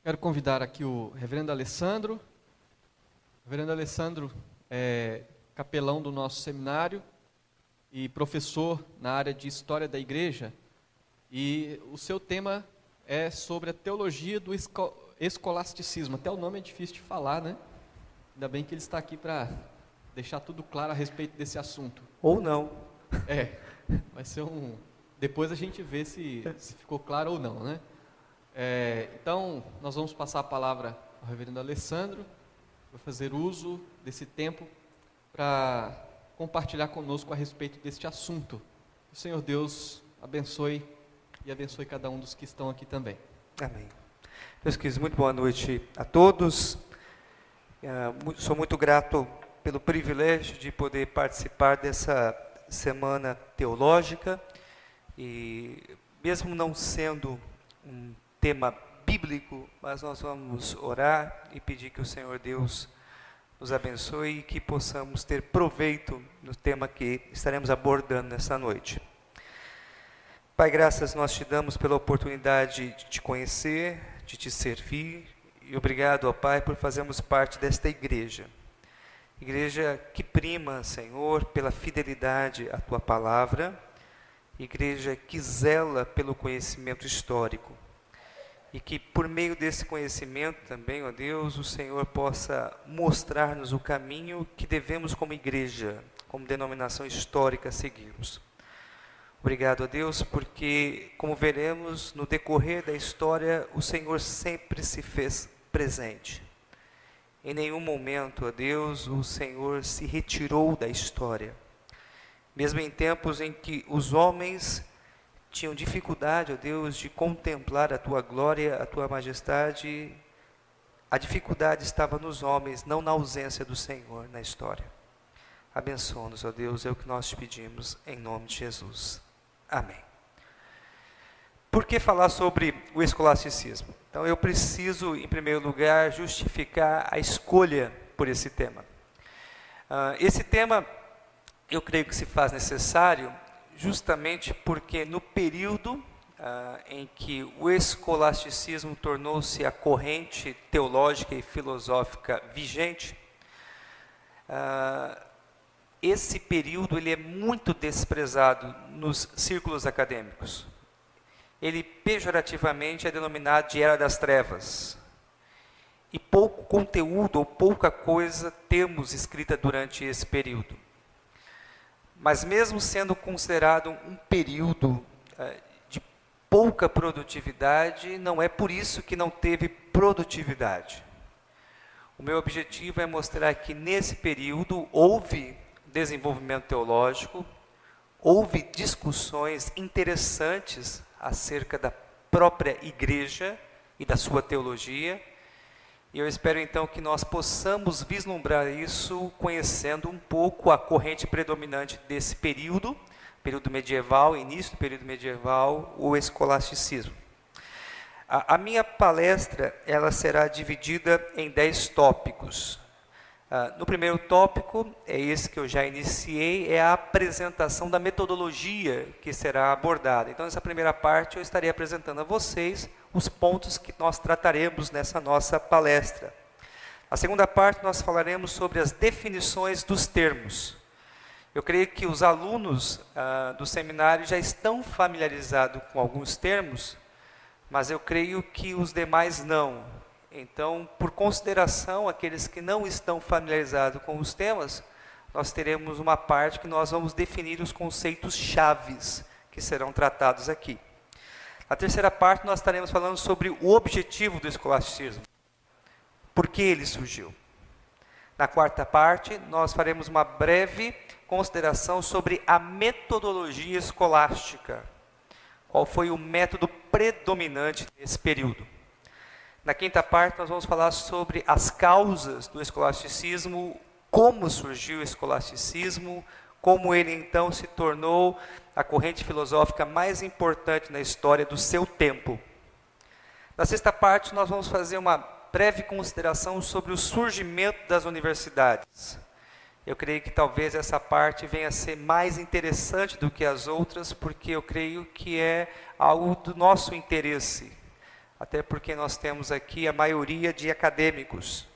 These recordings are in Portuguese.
Quero convidar aqui o reverendo Alessandro. O reverendo Alessandro é capelão do nosso seminário e professor na área de História da Igreja. E o seu tema é sobre a teologia do escolasticismo. Até o nome é difícil de falar, né? Ainda bem que ele está aqui para deixar tudo claro a respeito desse assunto. Ou não. Vai ser um... Depois a gente vê se ficou claro ou não, né? Então, nós vamos passar a palavra ao reverendo Alessandro, para fazer uso desse tempo para compartilhar conosco a respeito deste assunto. Que o Senhor Deus abençoe e abençoe cada um dos que estão aqui também. Amém. Meus queridos, muito boa noite a todos. Sou muito grato pelo privilégio de poder participar dessa semana teológica e mesmo não sendo um tema bíblico, mas nós vamos orar e pedir que o Senhor Deus nos abençoe e que possamos ter proveito no tema que estaremos abordando nesta noite. Pai, graças nós te damos pela oportunidade de te conhecer, de te servir, e obrigado, ó Pai, por fazermos parte desta igreja. Igreja que prima, Senhor, pela fidelidade à tua palavra, igreja que zela pelo conhecimento histórico. E que por meio desse conhecimento também, ó Deus, o Senhor possa mostrar-nos o caminho que devemos como igreja, como denominação histórica, seguirmos. Obrigado a Deus, porque, como veremos no decorrer da história, o Senhor sempre se fez presente. Em nenhum momento, ó Deus, o Senhor se retirou da história. Mesmo em tempos em que os homens tinham dificuldade, ó Deus, de contemplar a Tua glória, a Tua majestade, a dificuldade estava nos homens, não na ausência do Senhor na história. Abençoa-nos, ó Deus, é o que nós te pedimos, em nome de Jesus. Amém. Por que falar sobre o escolasticismo? Então, eu preciso, em primeiro lugar, justificar a escolha por esse tema. Esse tema, eu creio que se faz necessário justamente porque no período em que o escolasticismo tornou-se a corrente teológica e filosófica vigente, esse período ele é muito desprezado nos círculos acadêmicos. Ele pejorativamente é denominado de Era das Trevas. E pouco conteúdo ou pouca coisa temos escrita durante esse período. Mas mesmo sendo considerado um período de pouca produtividade, não é por isso que não teve produtividade. O meu objetivo é mostrar que nesse período houve desenvolvimento teológico, houve discussões interessantes acerca da própria igreja e da sua teologia, e eu espero então que nós possamos vislumbrar isso conhecendo um pouco a corrente predominante desse período medieval, início do período medieval, o escolasticismo. A minha palestra ela será dividida em 10 tópicos. No primeiro tópico, é esse que eu já iniciei, é a apresentação da metodologia que será abordada. Então, nessa primeira parte, eu estarei apresentando a vocês os pontos que nós trataremos nessa nossa palestra. Na segunda parte, nós falaremos sobre as definições dos termos. Eu creio que os alunos do seminário já estão familiarizados com alguns termos, mas eu creio que os demais não. Então, por consideração, aqueles que não estão familiarizados com os temas, nós teremos uma parte que nós vamos definir os conceitos chaves que serão tratados aqui. Na terceira parte, nós estaremos falando sobre o objetivo do escolasticismo. Por que ele surgiu? Na quarta parte, nós faremos uma breve consideração sobre a metodologia escolástica. Qual foi o método predominante nesse período? Na quinta parte, nós vamos falar sobre as causas do escolasticismo, como surgiu o escolasticismo, como ele então se tornou a corrente filosófica mais importante na história do seu tempo. Na sexta parte, nós vamos fazer uma breve consideração sobre o surgimento das universidades. Eu creio que talvez essa parte venha a ser mais interessante do que as outras, porque eu creio que é algo do nosso interesse. até porque nós temos aqui a maioria de acadêmicos.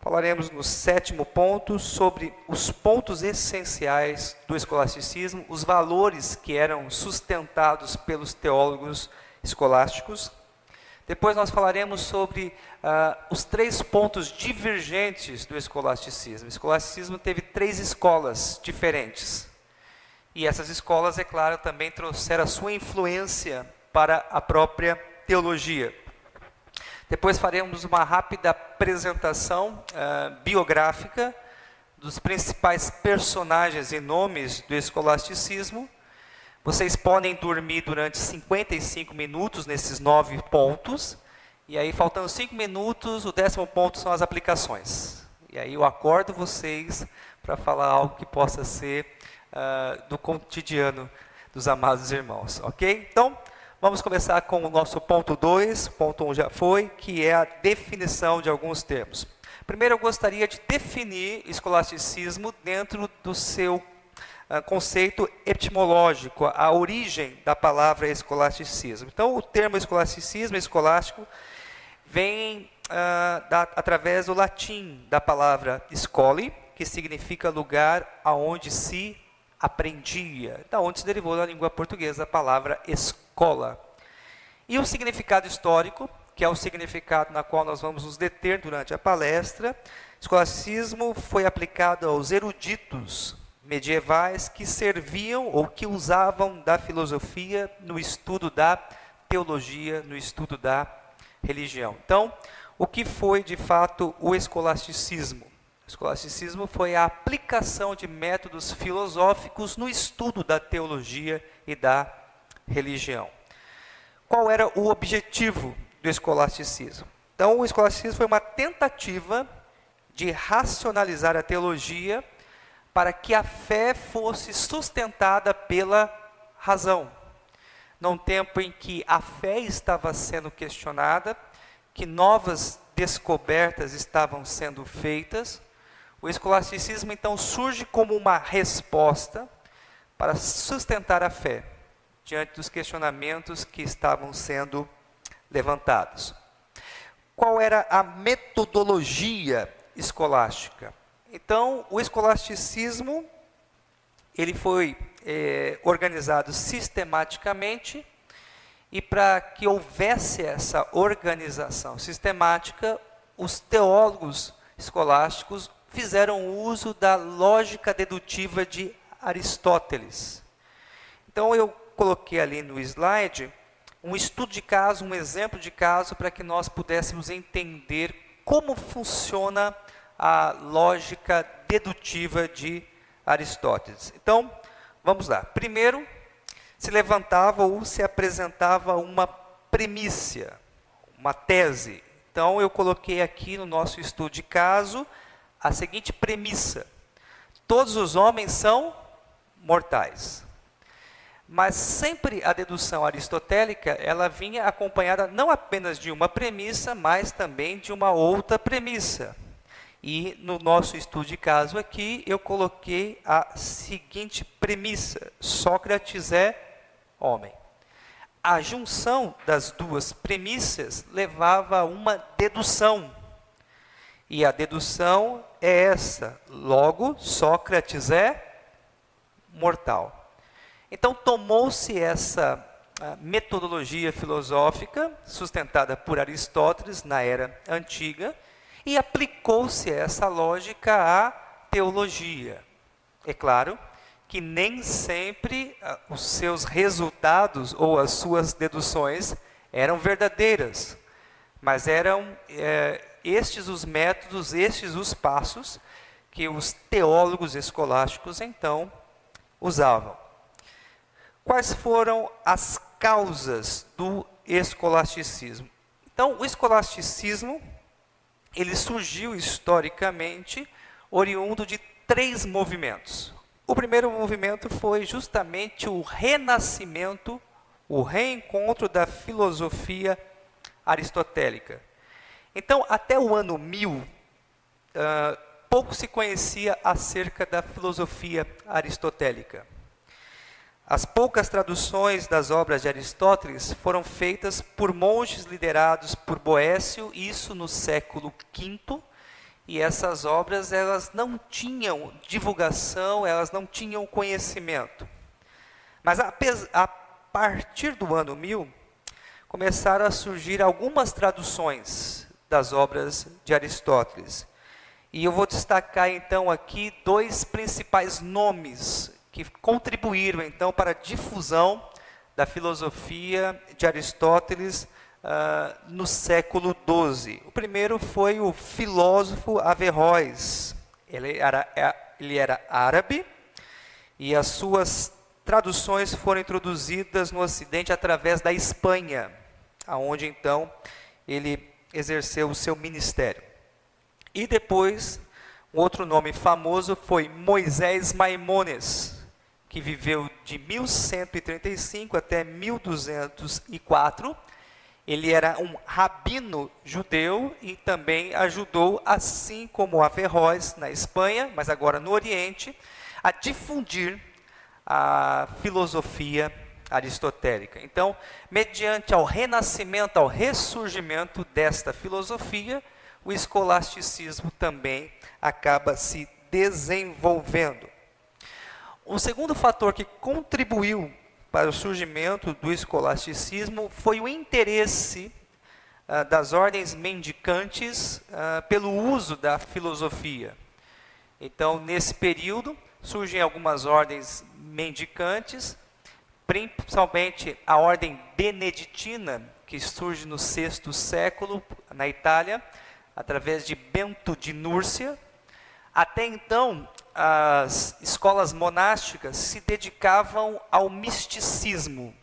Falaremos no 7º ponto sobre os pontos essenciais do escolasticismo, os valores que eram sustentados pelos teólogos escolásticos. Depois nós falaremos sobre os 3 pontos divergentes do escolasticismo. O escolasticismo teve 3 escolas diferentes. E essas escolas, é claro, também trouxeram a sua influência para a própria teologia. Depois faremos uma rápida apresentação biográfica dos principais personagens e nomes do escolasticismo. Vocês podem dormir durante 55 minutos nesses 9 pontos. E aí, faltando 5 minutos, o 10º ponto são as aplicações. E aí eu acordo vocês para falar algo que possa ser do cotidiano dos amados irmãos. Ok? Então, vamos começar com o nosso ponto 2, ponto 1 já foi, que é a definição de alguns termos. Primeiro eu gostaria de definir escolasticismo dentro do seu conceito etimológico, a origem da palavra escolasticismo. Então, o termo escolasticismo, escolástico, vem através do latim, da palavra scoli, que significa lugar aonde se aprendia, da onde se derivou da língua portuguesa a palavra escola. E o significado histórico, que é o significado na qual nós vamos nos deter durante a palestra, escolasticismo foi aplicado aos eruditos medievais que serviam ou que usavam da filosofia no estudo da teologia, no estudo da religião. Então, o que foi de fato o escolasticismo? O escolasticismo foi a aplicação de métodos filosóficos no estudo da teologia e da religião. Qual era o objetivo do escolasticismo? Então, o escolasticismo foi uma tentativa de racionalizar a teologia para que a fé fosse sustentada pela razão. Num tempo em que a fé estava sendo questionada, que novas descobertas estavam sendo feitas, o escolasticismo então surge como uma resposta para sustentar a fé diante dos questionamentos que estavam sendo levantados. Qual era a metodologia escolástica? Então, o escolasticismo ele foi organizado sistematicamente, e para que houvesse essa organização sistemática, os teólogos escolásticos fizeram uso da lógica dedutiva de Aristóteles. Então, eu coloquei ali no slide um estudo de caso, um exemplo de caso, para que nós pudéssemos entender como funciona a lógica dedutiva de Aristóteles. Então, vamos lá. Primeiro, se levantava ou se apresentava uma premissa, uma tese. Então, eu coloquei aqui no nosso estudo de caso a seguinte premissa: todos os homens são mortais. Mas sempre a dedução aristotélica, ela vinha acompanhada não apenas de uma premissa, mas também de uma outra premissa. E no nosso estudo de caso aqui, eu coloquei a seguinte premissa: Sócrates é homem. A junção das duas premissas levava a uma dedução. E a dedução é essa: logo, Sócrates é mortal. Então, tomou-se essa metodologia filosófica, sustentada por Aristóteles na era antiga, e aplicou-se essa lógica à teologia. É claro que nem sempre os seus resultados ou as suas deduções eram verdadeiras, mas eram estes os métodos, estes os passos que os teólogos escolásticos então usavam. Quais foram as causas do escolasticismo? Então, o escolasticismo ele surgiu historicamente oriundo de 3 movimentos. O primeiro movimento foi justamente o renascimento, o reencontro da filosofia aristotélica. Então, até o ano 1000, pouco se conhecia acerca da filosofia aristotélica. As poucas traduções das obras de Aristóteles foram feitas por monges liderados por Boécio, isso no século V, e essas obras elas não tinham divulgação, elas não tinham conhecimento. Mas a partir do ano 1000, começaram a surgir algumas traduções das obras de Aristóteles. E eu vou destacar então aqui dois principais nomes que contribuíram então para a difusão da filosofia de Aristóteles no século XII. O primeiro foi o filósofo Averroes. Ele era árabe e as suas traduções foram introduzidas no Ocidente através da Espanha, aonde então ele exerceu o seu ministério. E depois, um outro nome famoso foi Moisés Maimônides, que viveu de 1135 até 1204. Ele era um rabino judeu e também ajudou, assim como Averroes na Espanha, mas agora no Oriente, a difundir a filosofia aristotélica. Então, mediante ao renascimento, ao ressurgimento desta filosofia, o escolasticismo também acaba se desenvolvendo. O segundo fator que contribuiu para o surgimento do escolasticismo foi o interesse das ordens mendicantes pelo uso da filosofia. Então, nesse período, surgem algumas ordens mendicantes, principalmente a ordem beneditina, que surge no VI século, na Itália, através de Bento de Núrcia. Até então, as escolas monásticas se dedicavam ao misticismo,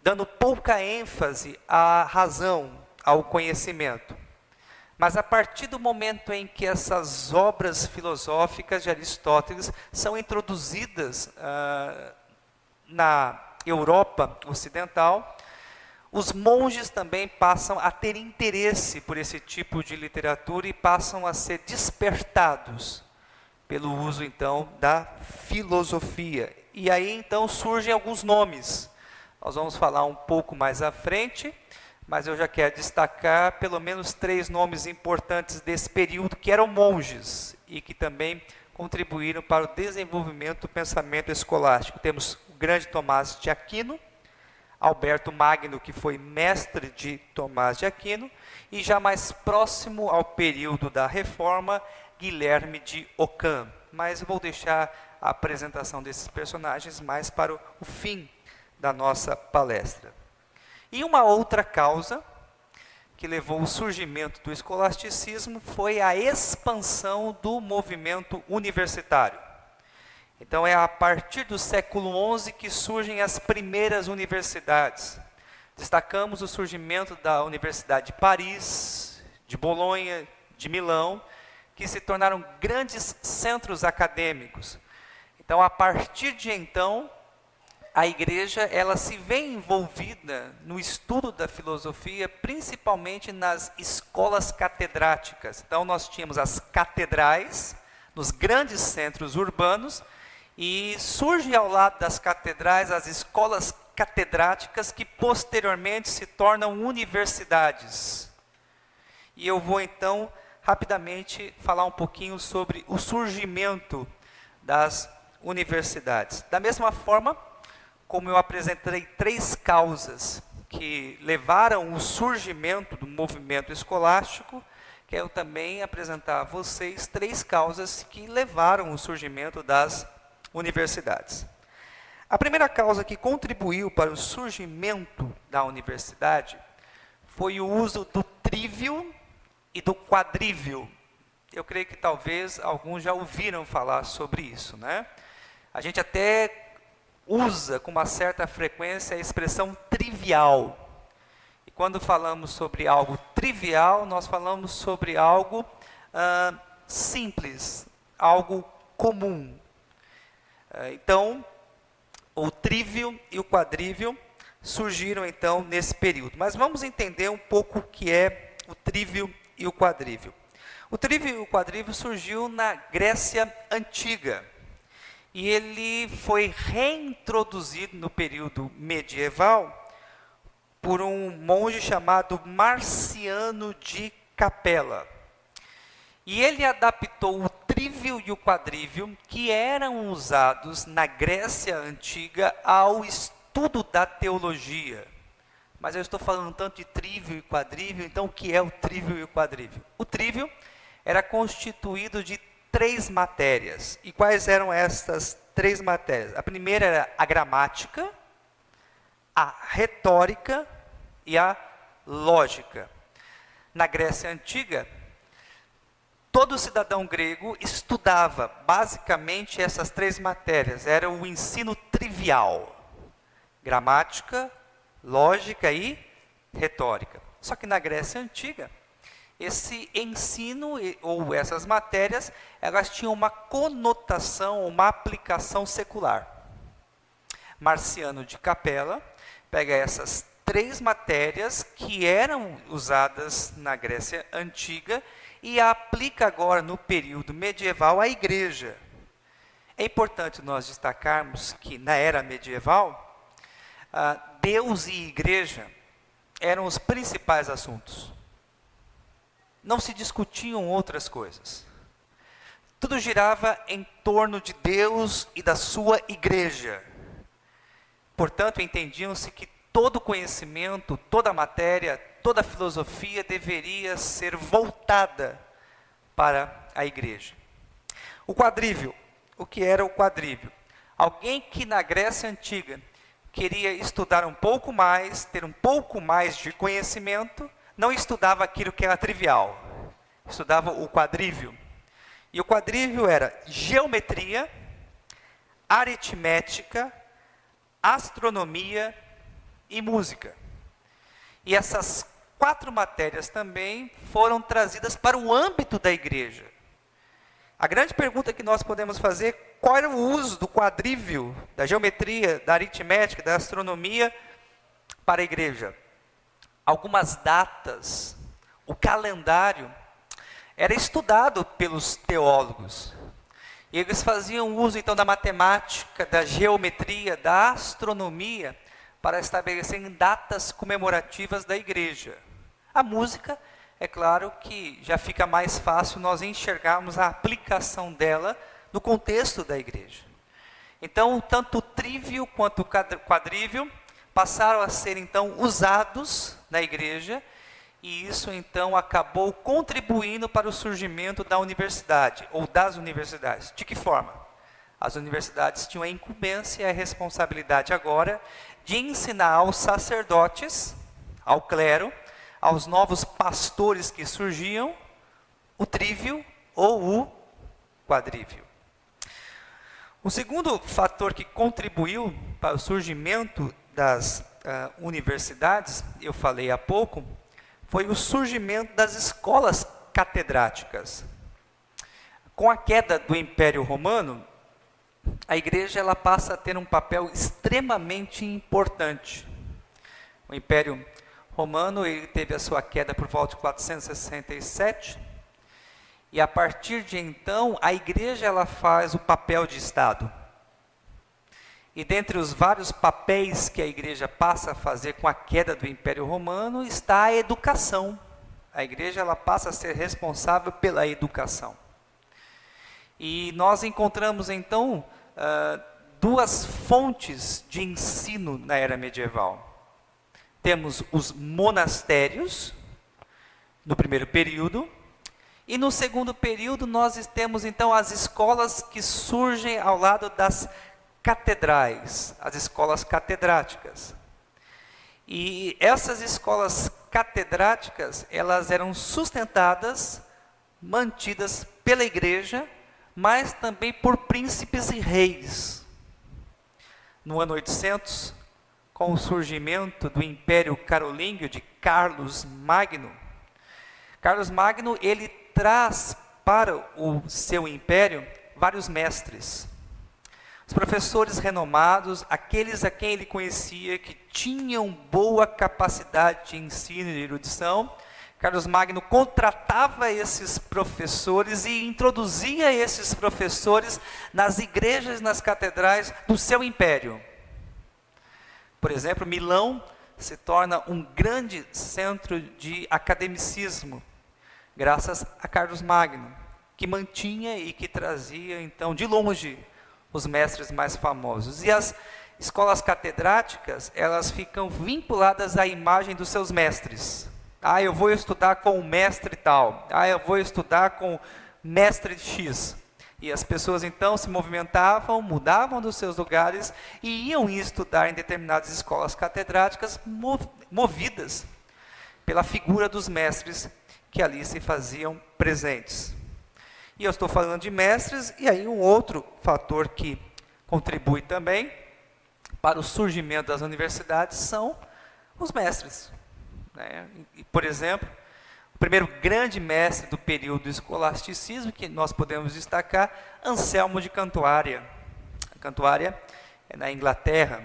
dando pouca ênfase à razão, ao conhecimento. Mas a partir do momento em que essas obras filosóficas de Aristóteles são introduzidas na Europa ocidental, os monges também passam a ter interesse por esse tipo de literatura e passam a ser despertados pelo uso, então, da filosofia. E aí, então, surgem alguns nomes. Nós vamos falar um pouco mais à frente, mas eu já quero destacar pelo menos 3 nomes importantes desse período, que eram monges e que também contribuíram para o desenvolvimento do pensamento escolástico. Temos o grande Tomás de Aquino, Alberto Magno, que foi mestre de Tomás de Aquino, e já mais próximo ao período da Reforma, Guilherme de Ockham. Mas eu vou deixar a apresentação desses personagens mais para o fim da nossa palestra. E uma outra causa que levou ao surgimento do escolasticismo foi a expansão do movimento universitário. Então é a partir do século XI que surgem as primeiras universidades. Destacamos o surgimento da Universidade de Paris, de Bolonha, de Milão, que se tornaram grandes centros acadêmicos. Então, a partir de então, a igreja ela se vê envolvida no estudo da filosofia, principalmente nas escolas catedráticas. Então, nós tínhamos as catedrais nos grandes centros urbanos, e surge ao lado das catedrais as escolas catedráticas que posteriormente se tornam universidades. E eu vou então rapidamente falar um pouquinho sobre o surgimento das universidades. Da mesma forma, como eu apresentei 3 causas que levaram o surgimento do movimento escolástico, quero também apresentar a vocês 3 causas que levaram o surgimento das universidades. A primeira causa que contribuiu para o surgimento da universidade foi o uso do trívio e do quadrívio. Eu creio que talvez alguns já ouviram falar sobre isso, né? A gente até usa com uma certa frequência a expressão trivial. E quando falamos sobre algo trivial, nós falamos sobre algo simples, algo comum. Então, o trívio e o quadrívio surgiram então nesse período. Mas vamos entender um pouco o que é o trívio e o quadrívio. O trívio e o quadrívio surgiu na Grécia Antiga. e ele foi reintroduzido no período medieval por um monge chamado Marciano de Capela. E ele adaptou o trívio e o quadrívio, que eram usados na Grécia Antiga, ao estudo da teologia. Mas eu estou falando tanto de trívio e quadrívio, então o que é o trívio e o quadrívio? O trívio era constituído de 3 matérias. E quais eram essas 3 matérias? A primeira era a gramática, a retórica e a lógica. Na Grécia Antiga, todo cidadão grego estudava basicamente essas 3 matérias. Era o ensino trivial: gramática, lógica e retórica. Só que na Grécia Antiga, esse ensino ou essas matérias, elas tinham uma conotação, uma aplicação secular. Marciano de Capela pega essas 3 matérias que eram usadas na Grécia Antiga e a aplica agora no período medieval à igreja. É importante nós destacarmos que na era medieval, Deus e igreja eram os principais assuntos. Não se discutiam outras coisas. Tudo girava em torno de Deus e da sua igreja. Portanto, entendiam-se que todo conhecimento, toda matéria, toda filosofia deveria ser voltada para a igreja. O quadrívio. O que era o quadrívio? Alguém que na Grécia Antiga queria estudar um pouco mais, ter um pouco mais de conhecimento, não estudava aquilo que era trivial, estudava o quadrívio. E o quadrívio era geometria, aritmética, astronomia e música. E essas 4 matérias também foram trazidas para o âmbito da igreja. A grande pergunta que nós podemos fazer: qual era o uso do quadrívio, da geometria, da aritmética, da astronomia para a igreja? Algumas datas, o calendário, era estudado pelos teólogos. E eles faziam uso então da matemática, da geometria, da astronomia, para estabelecerem datas comemorativas da igreja. A música, é claro que já fica mais fácil nós enxergarmos a aplicação dela no contexto da igreja. Então, tanto o trívio quanto o quadrívio passaram a ser então usados na igreja, e isso então acabou contribuindo para o surgimento da universidade, ou das universidades. De que forma? As universidades tinham a incumbência e a responsabilidade agora de ensinar aos sacerdotes, ao clero, aos novos pastores que surgiam, o trívio ou o quadrívio. O segundo fator que contribuiu para o surgimento das universidades, eu falei há pouco, foi o surgimento das escolas catedráticas. Com a queda do Império Romano, a igreja ela passa a ter um papel extremamente importante. O Império Romano ele teve a sua queda por volta de 467, e a partir de então, a igreja ela faz o papel de Estado. E dentre os vários papéis que a igreja passa a fazer com a queda do Império Romano, está a educação. A igreja ela passa a ser responsável pela educação. E nós encontramos então 2 fontes de ensino na era medieval. Temos os monastérios, no primeiro período, e no segundo período nós temos então as escolas que surgem ao lado das catedrais, as escolas catedráticas. E essas escolas catedráticas, elas eram sustentadas, mantidas pela igreja, mas também por príncipes e reis. No ano 800, com o surgimento do Império Carolíngio de Carlos Magno, ele traz para o seu império vários mestres. Os professores renomados, aqueles a quem ele conhecia, que tinham boa capacidade de ensino e de erudição. Carlos Magno contratava esses professores e introduzia esses professores nas igrejas, nas catedrais do seu império. Por exemplo, Milão se torna um grande centro de academicismo, graças a Carlos Magno, que mantinha e que trazia, então, de longe, os mestres mais famosos. E as escolas catedráticas, elas ficam vinculadas à imagem dos seus mestres. Ah, eu vou estudar com o mestre tal. Ah, eu vou estudar com o mestre X. E as pessoas, então, se movimentavam, mudavam dos seus lugares e iam estudar em determinadas escolas catedráticas, movidas pela figura dos mestres que ali se faziam presentes. E eu estou falando de mestres, e aí um outro fator que contribui também para o surgimento das universidades são os mestres. E, por exemplo, o primeiro grande mestre do período do escolasticismo, que nós podemos destacar, Anselmo de Cantuária. A Cantuária é na Inglaterra,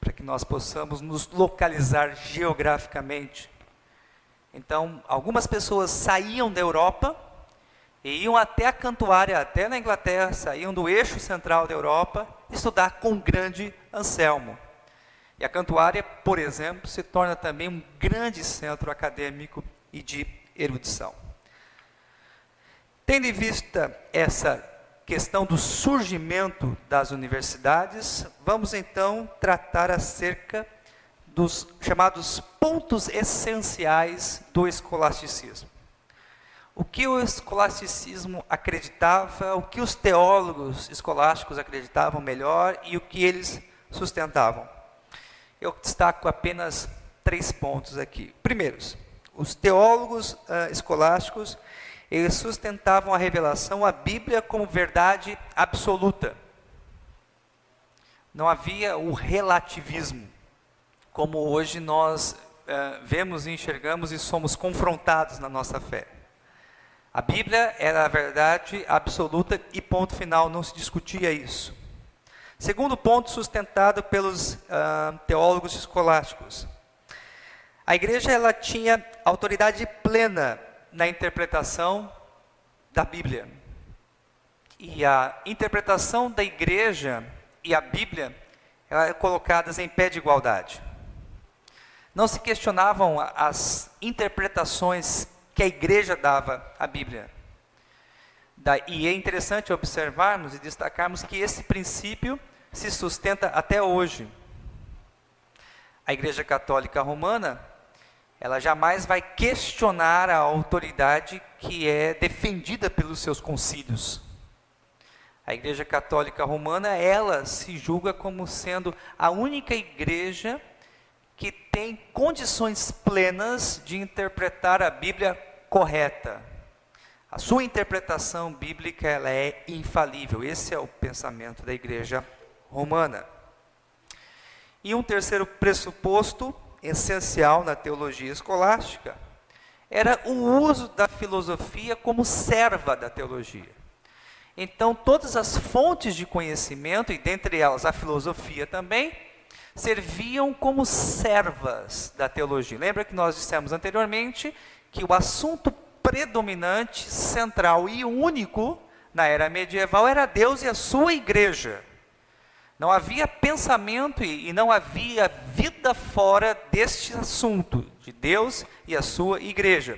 para que nós possamos nos localizar geograficamente. Então, algumas pessoas saíam da Europa e iam até a Cantuária, até na Inglaterra, saíam do eixo central da Europa, estudar com o grande Anselmo. E a Cantuária, por exemplo, se torna também um grande centro acadêmico e de erudição. Tendo em vista essa questão do surgimento das universidades, vamos então tratar acerca dos chamados pontos essenciais do escolasticismo. O que o escolasticismo acreditava, o que os teólogos escolásticos acreditavam melhor e o que eles sustentavam. Eu destaco apenas 3 pontos aqui. Primeiro, os teólogos escolásticos, eles sustentavam a revelação, a Bíblia, como verdade absoluta. Não havia o relativismo, como hoje nós vemos e enxergamos e somos confrontados na nossa fé. A Bíblia era a verdade absoluta e ponto final, não se discutia isso. Segundo ponto sustentado pelos teólogos escolásticos. A igreja ela tinha autoridade plena na interpretação da Bíblia. E a interpretação da igreja e a Bíblia eram colocadas em pé de igualdade. Não se questionavam as interpretações que a igreja dava à Bíblia. E é interessante observarmos e destacarmos que esse princípio se sustenta até hoje. A Igreja Católica Romana, ela jamais vai questionar a autoridade que é defendida pelos seus concílios. A Igreja Católica Romana, ela se julga como sendo a única igreja que tem condições plenas de interpretar a Bíblia correta. A sua interpretação bíblica ela é infalível. Esse é o pensamento da Igreja Romana. E um terceiro pressuposto essencial na teologia escolástica era o uso da filosofia como serva da teologia. Então, todas as fontes de conhecimento, e dentre elas a filosofia também, serviam como servas da teologia. Lembra que nós dissemos anteriormente que o assunto predominante, central e único na era medieval era Deus e a sua igreja. Não havia pensamento e não havia vida fora deste assunto, de Deus e a sua igreja.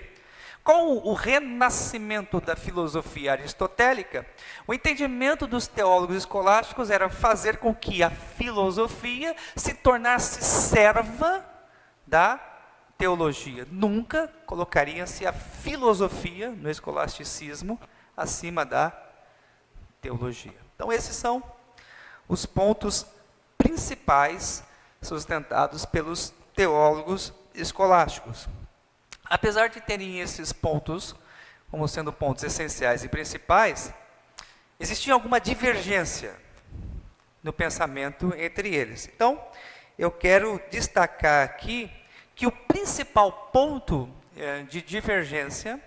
Com o renascimento da filosofia aristotélica, o entendimento dos teólogos escolásticos era fazer com que a filosofia se tornasse serva da teologia. Nunca colocaria-se a filosofia no escolasticismo acima da teologia. Então esses são os pontos principais sustentados pelos teólogos escolásticos. Apesar de terem esses pontos como sendo pontos essenciais e principais, existia alguma divergência no pensamento entre eles. Então, eu quero destacar aqui que o principal ponto de divergência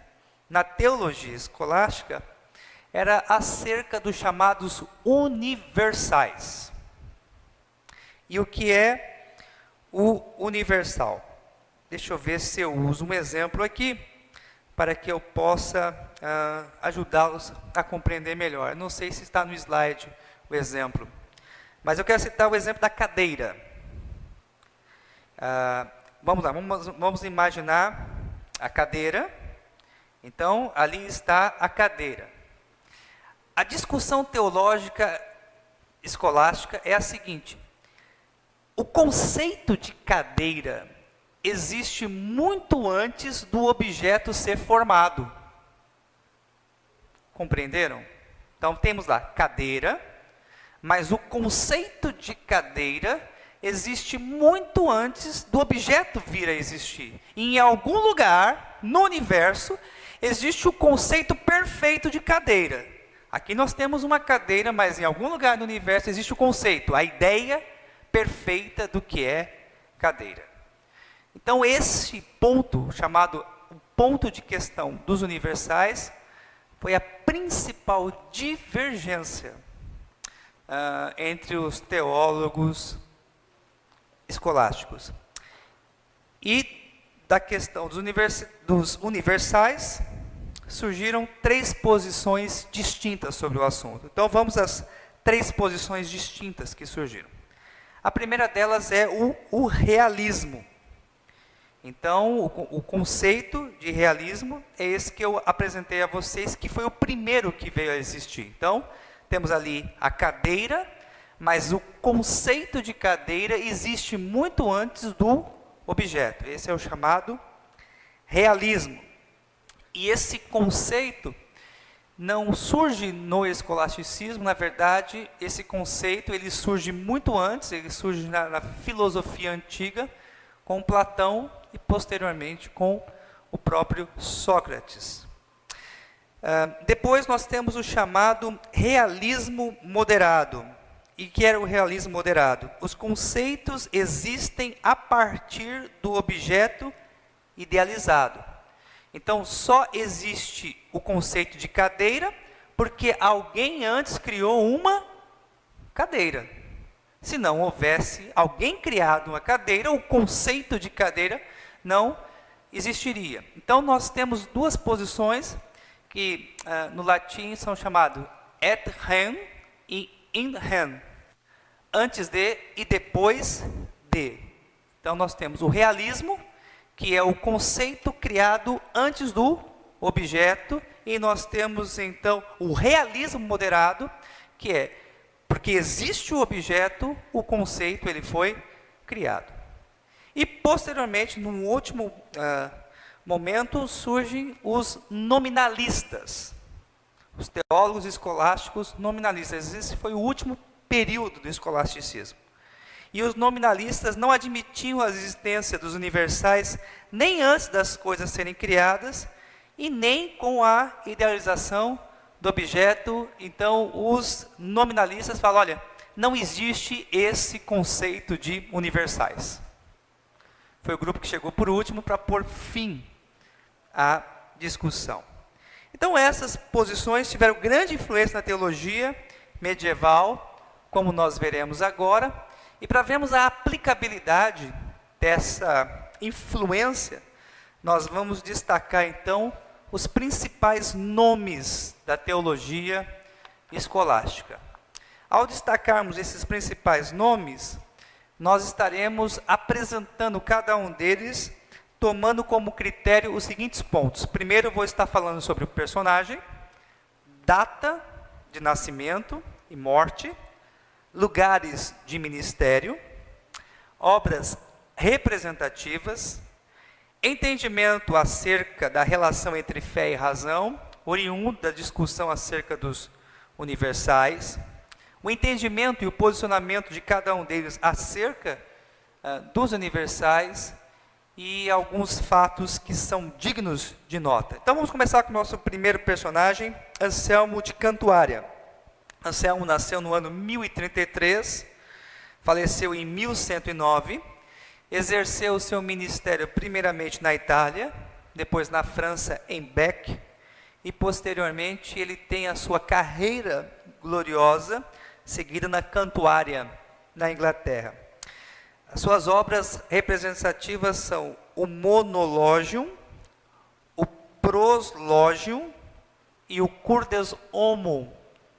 na teologia escolástica era acerca dos chamados universais. E o que é o universal? Deixa eu ver se eu uso um exemplo aqui, para que eu possa ajudá-los a compreender melhor. Não sei se está no slide o exemplo, mas eu quero citar o exemplo da cadeira. Vamos lá, vamos imaginar a cadeira. Então, ali está a cadeira. A discussão teológica escolástica é a seguinte: o conceito de cadeira existe muito antes do objeto ser formado. Compreenderam? Então, temos lá cadeira, mas o conceito de cadeira existe muito antes do objeto vir a existir. E em algum lugar no universo existe o conceito perfeito de cadeira. Aqui nós temos uma cadeira, mas em algum lugar no universo existe o conceito, a ideia perfeita do que é cadeira. Então, esse ponto, chamado o ponto de questão dos universais, foi a principal divergência entre os teólogos escolásticos. E da questão dos universais, surgiram 3 posições distintas sobre o assunto. Então, vamos às 3 posições distintas que surgiram. A primeira delas é o realismo. Então, o conceito de realismo é esse que eu apresentei a vocês, que foi o primeiro que veio a existir. Então, temos ali a cadeira, mas o conceito de cadeira existe muito antes do objeto. Esse é o chamado realismo. E esse conceito não surge no escolasticismo, na verdade, esse conceito ele surge muito antes, ele surge na filosofia antiga, com Platão e posteriormente com o próprio Sócrates. Depois nós temos o chamado realismo moderado. E que era o realismo moderado? Os conceitos existem a partir do objeto idealizado. Então, só existe o conceito de cadeira porque alguém antes criou uma cadeira. Se não houvesse alguém criado uma cadeira, o conceito de cadeira não existiria. Então, nós temos 2 posições que no latim são chamadas et rem e in rem. Antes de e depois de. Então, nós temos o realismo, que é o conceito criado antes do objeto, e nós temos, então, o realismo moderado, que é, porque existe o objeto, o conceito ele foi criado. E, posteriormente, num último momento, surgem os nominalistas, os teólogos escolásticos nominalistas. Esse foi o último período do escolasticismo. E os nominalistas não admitiam a existência dos universais nem antes das coisas serem criadas e nem com a idealização do objeto. Então, os nominalistas falam, olha, não existe esse conceito de universais. Foi o grupo que chegou por último para pôr fim à discussão. Então, essas posições tiveram grande influência na teologia medieval, como nós veremos agora. E para vermos a aplicabilidade dessa influência, nós vamos destacar então os principais nomes da teologia escolástica. Ao destacarmos esses principais nomes, nós estaremos apresentando cada um deles, tomando como critério os seguintes pontos. Primeiro, eu vou estar falando sobre o personagem, data de nascimento e morte, lugares de ministério, obras representativas, entendimento acerca da relação entre fé e razão, oriundo da discussão acerca dos universais, o entendimento e o posicionamento de cada um deles acerca dos universais e alguns fatos que são dignos de nota. Então vamos começar com o nosso primeiro personagem, Anselmo de Cantuária. Anselmo nasceu no ano 1033, faleceu em 1109, exerceu o seu ministério primeiramente na Itália, depois na França, em Bec, e posteriormente ele tem a sua carreira gloriosa seguida na Cantuária, na Inglaterra. As suas obras representativas são o Monologium, o Proslogium e o Curdes Homo,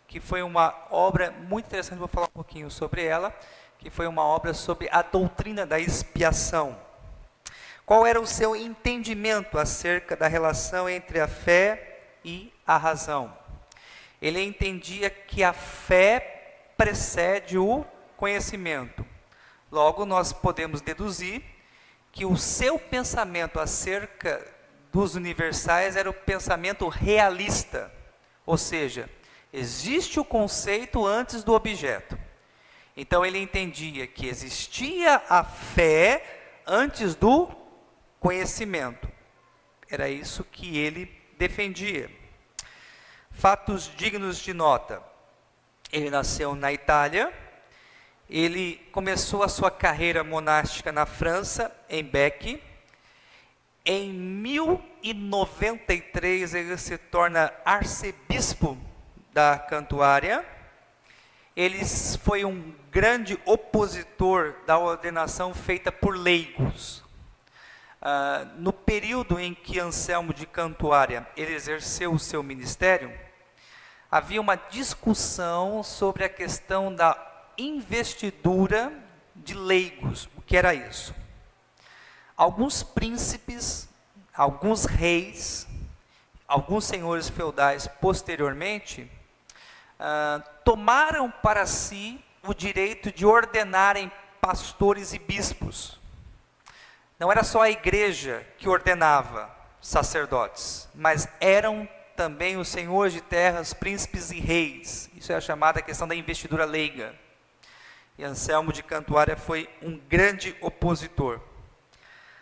que foi uma obra muito interessante, vou falar um pouquinho sobre ela, que foi uma obra sobre a doutrina da expiação. Qual era o seu entendimento acerca da relação entre a fé e a razão? Ele entendia que a fé precede o conhecimento. Logo, nós podemos deduzir que o seu pensamento acerca dos universais era o pensamento realista, ou seja, existe o conceito antes do objeto. Então ele entendia que existia a fé antes do conhecimento. Era isso que ele defendia. Fatos dignos de nota. Ele nasceu na Itália. Ele começou a sua carreira monástica na França, em Bec. Em 1093 ele se torna arcebispo da Cantuária. Ele foi um grande opositor da ordenação feita por leigos. No período em que Anselmo de Cantuária ele exerceu o seu ministério, havia uma discussão sobre a questão da investidura de leigos. O que era isso? Alguns príncipes, alguns reis, alguns senhores feudais posteriormente, tomaram para si o direito de ordenarem pastores e bispos. Não era só a igreja que ordenava sacerdotes, mas eram também os senhores de terras, príncipes e reis. Isso é a chamada questão da investidura leiga. E Anselmo de Cantuária foi um grande opositor.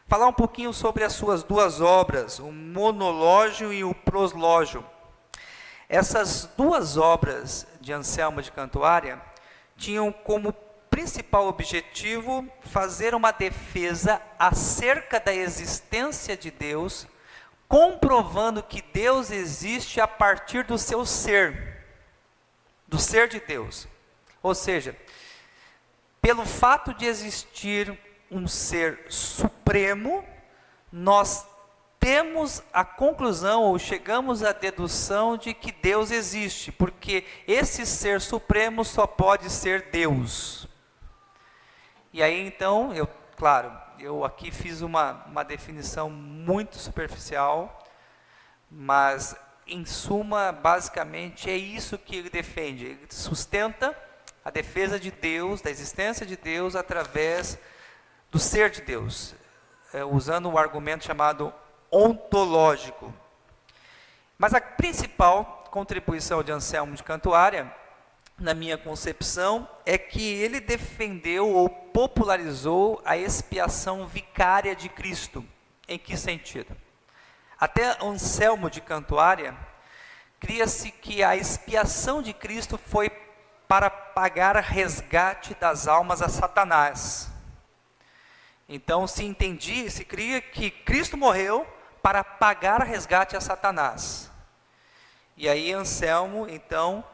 Falar um pouquinho sobre as suas duas obras, o Monologium e o Proslogium. Essas duas obras de Anselmo de Cantuária tinham como principal objetivo fazer uma defesa acerca da existência de Deus, comprovando que Deus existe a partir do seu ser, do ser de Deus. Ou seja, pelo fato de existir um ser supremo, nós temos a conclusão, ou chegamos à dedução de que Deus existe, porque esse ser supremo só pode ser Deus. E aí então, eu aqui fiz uma definição muito superficial, mas em suma, basicamente é isso que ele defende. Ele sustenta a defesa de Deus, da existência de Deus, através do ser de Deus, usando um argumento chamado ontológico. Mas a principal contribuição de Anselmo de Cantuária, na minha concepção, é que ele defendeu ou popularizou a expiação vicária de Cristo. Em que sentido? Até Anselmo de Cantuária, cria-se que a expiação de Cristo foi para pagar resgate das almas a Satanás. Então se cria que Cristo morreu para pagar resgate a Satanás. E aí Anselmo, então,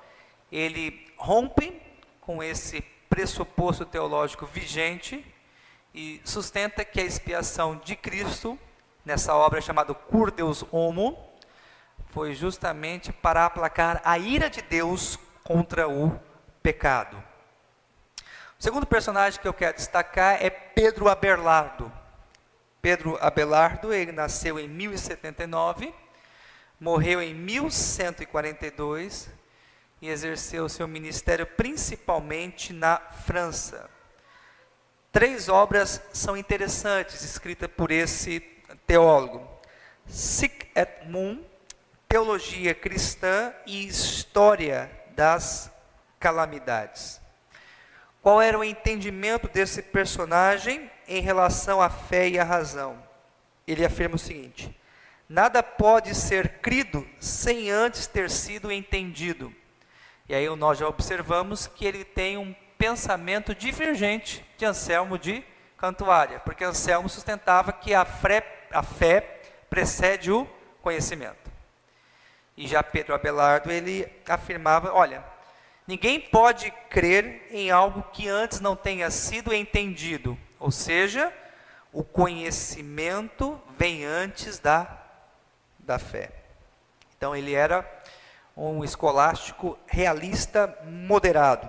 ele rompe com esse pressuposto teológico vigente e sustenta que a expiação de Cristo, nessa obra chamada Curdes Homo, foi justamente para aplacar a ira de Deus contra o pecado. O segundo personagem que eu quero destacar é Pedro Abelardo. Pedro Abelardo, ele nasceu em 1079, morreu em 1142 e exerceu seu ministério principalmente na França. 3 obras são interessantes, escritas por esse teólogo: Sic et Mum, Teologia Cristã e História das Calamidades. Qual era o entendimento desse personagem em relação à fé e à razão? Ele afirma o seguinte: nada pode ser crido sem antes ter sido entendido. E aí nós já observamos que ele tem um pensamento divergente de Anselmo de Cantuária, porque Anselmo sustentava que a fé precede o conhecimento. E já Pedro Abelardo, ele afirmava, olha, ninguém pode crer em algo que antes não tenha sido entendido, ou seja, o conhecimento vem antes da fé. Então ele era um escolástico realista moderado.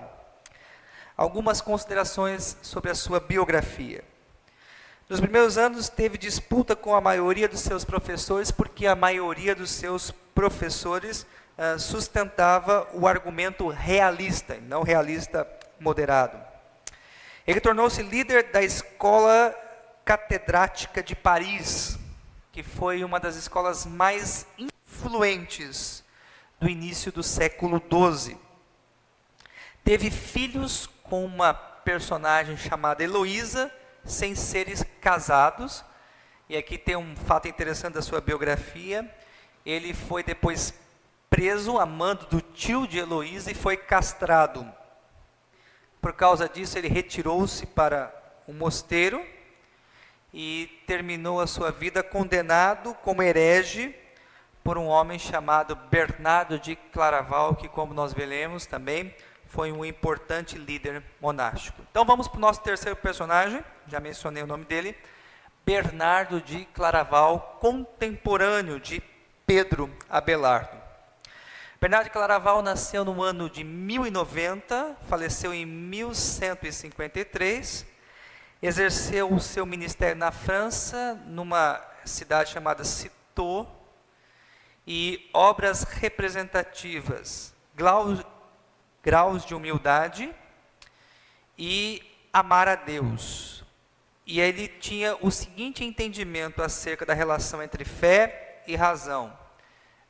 Algumas considerações sobre a sua biografia. Nos primeiros anos teve disputa com a maioria dos seus professores, porque a maioria dos seus professores sustentava o argumento realista, não realista moderado. Ele tornou-se líder da escola catedrática de Paris, que foi uma das escolas mais influentes do início do século XII. Teve filhos com uma personagem chamada Heloísa, sem seres casados. E aqui tem um fato interessante da sua biografia. Ele foi depois preso, amando do tio de Heloísa, e foi castrado. Por causa disso, ele retirou-se para um mosteiro e terminou a sua vida condenado como herege por um homem chamado Bernardo de Claraval, que, como nós veremos também, foi um importante líder monástico. Então vamos para o nosso terceiro personagem, já mencionei o nome dele, Bernardo de Claraval, contemporâneo de Pedro Abelardo. Bernardo de Claraval nasceu no ano de 1090, faleceu em 1153, exerceu o seu ministério na França, numa cidade chamada Citeaux, e obras representativas, Graus de Humildade e Amar a Deus. E ele tinha o seguinte entendimento acerca da relação entre fé e razão: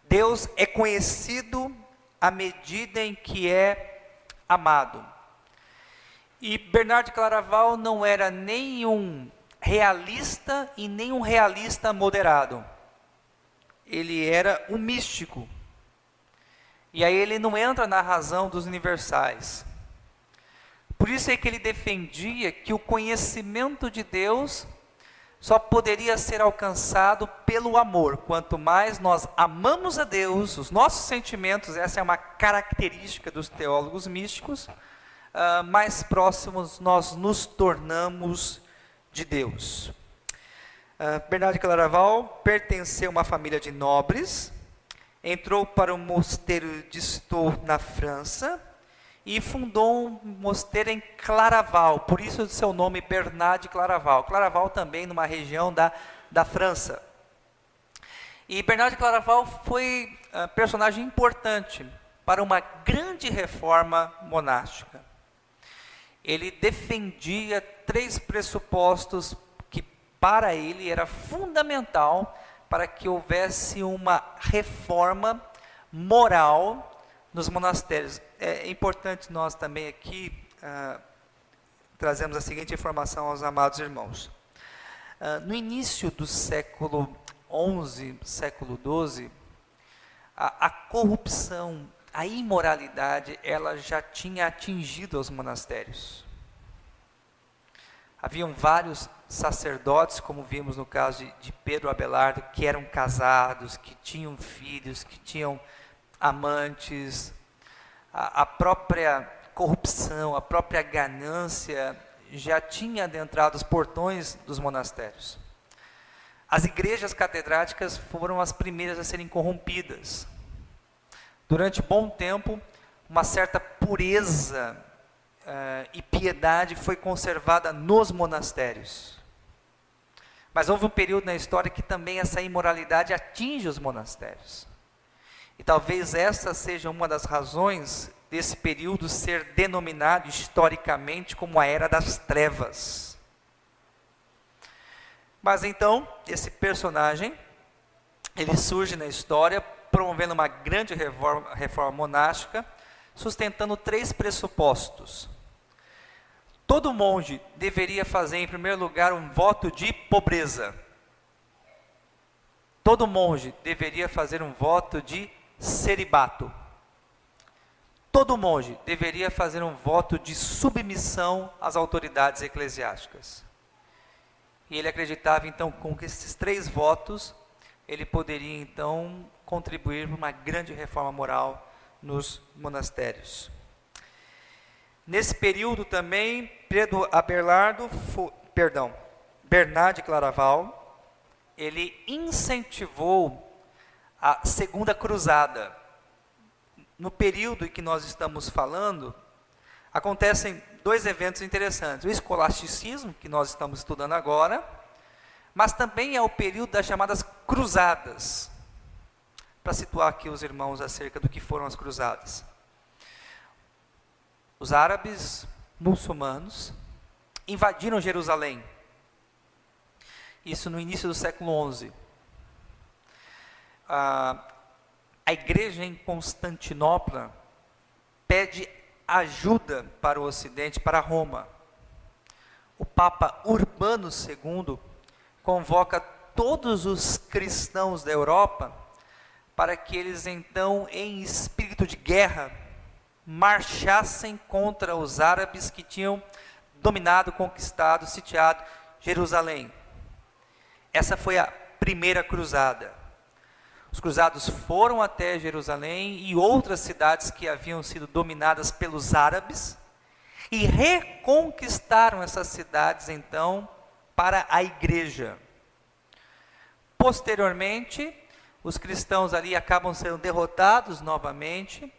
Deus é conhecido à medida em que é amado. E Bernardo de Claraval não era nem um realista e nem um realista moderado. Ele era um místico. E aí ele não entra na razão dos universais. Por isso é que ele defendia que o conhecimento de Deus só poderia ser alcançado pelo amor. Quanto mais nós amamos a Deus, os nossos sentimentos, essa é uma característica dos teólogos místicos, mais próximos nós nos tornamos de Deus. Bernardo de Claraval pertenceu a uma família de nobres, entrou para o mosteiro de Citeaux, na França, e fundou um mosteiro em Claraval, por isso o seu nome Bernardo de Claraval. Claraval também numa região da França. E Bernardo de Claraval foi personagem importante para uma grande reforma monástica. Ele defendia 3 pressupostos que para ele era fundamental para que houvesse uma reforma moral nos monastérios. É importante nós também aqui trazemos a seguinte informação aos amados irmãos. No início do século XI, século XII, a corrupção, a imoralidade, ela já tinha atingido os monastérios. Haviam vários sacerdotes, como vimos no caso de Pedro Abelardo, que eram casados, que tinham filhos, que tinham amantes. A própria corrupção, a própria ganância já tinha adentrado os portões dos monastérios. As igrejas catedráticas foram as primeiras a serem corrompidas. Durante bom tempo, uma certa pureza e piedade foi conservada nos monastérios. Mas houve um período na história que também essa imoralidade atinge os monastérios. E talvez essa seja uma das razões desse período ser denominado historicamente como a Era das Trevas. Mas então, esse personagem, ele surge na história promovendo uma grande reforma monástica, sustentando 3 pressupostos. Todo monge deveria fazer, em primeiro lugar, um voto de pobreza. Todo monge deveria fazer um voto de celibato. Todo monge deveria fazer um voto de submissão às autoridades eclesiásticas. E ele acreditava, então, com que esses 3 votos, ele poderia, então, contribuir para uma grande reforma moral nos monastérios. Nesse período também, Bernard de Claraval, ele incentivou a Segunda Cruzada. No período em que nós estamos falando, acontecem dois eventos interessantes. O escolasticismo, que nós estamos estudando agora, mas também é o período das chamadas cruzadas. Para situar aqui os irmãos acerca do que foram as cruzadas. Os árabes muçulmanos invadiram Jerusalém. Isso no início do século XI. A igreja em Constantinopla pede ajuda para o Ocidente, para Roma. O Papa Urbano II convoca todos os cristãos da Europa para que eles então, em espírito de guerra, marchassem contra os árabes que tinham dominado, conquistado, sitiado Jerusalém. Essa foi a primeira cruzada. Os cruzados foram até Jerusalém e outras cidades que haviam sido dominadas pelos árabes e reconquistaram essas cidades, então, para a igreja. Posteriormente, os cristãos ali acabam sendo derrotados novamente.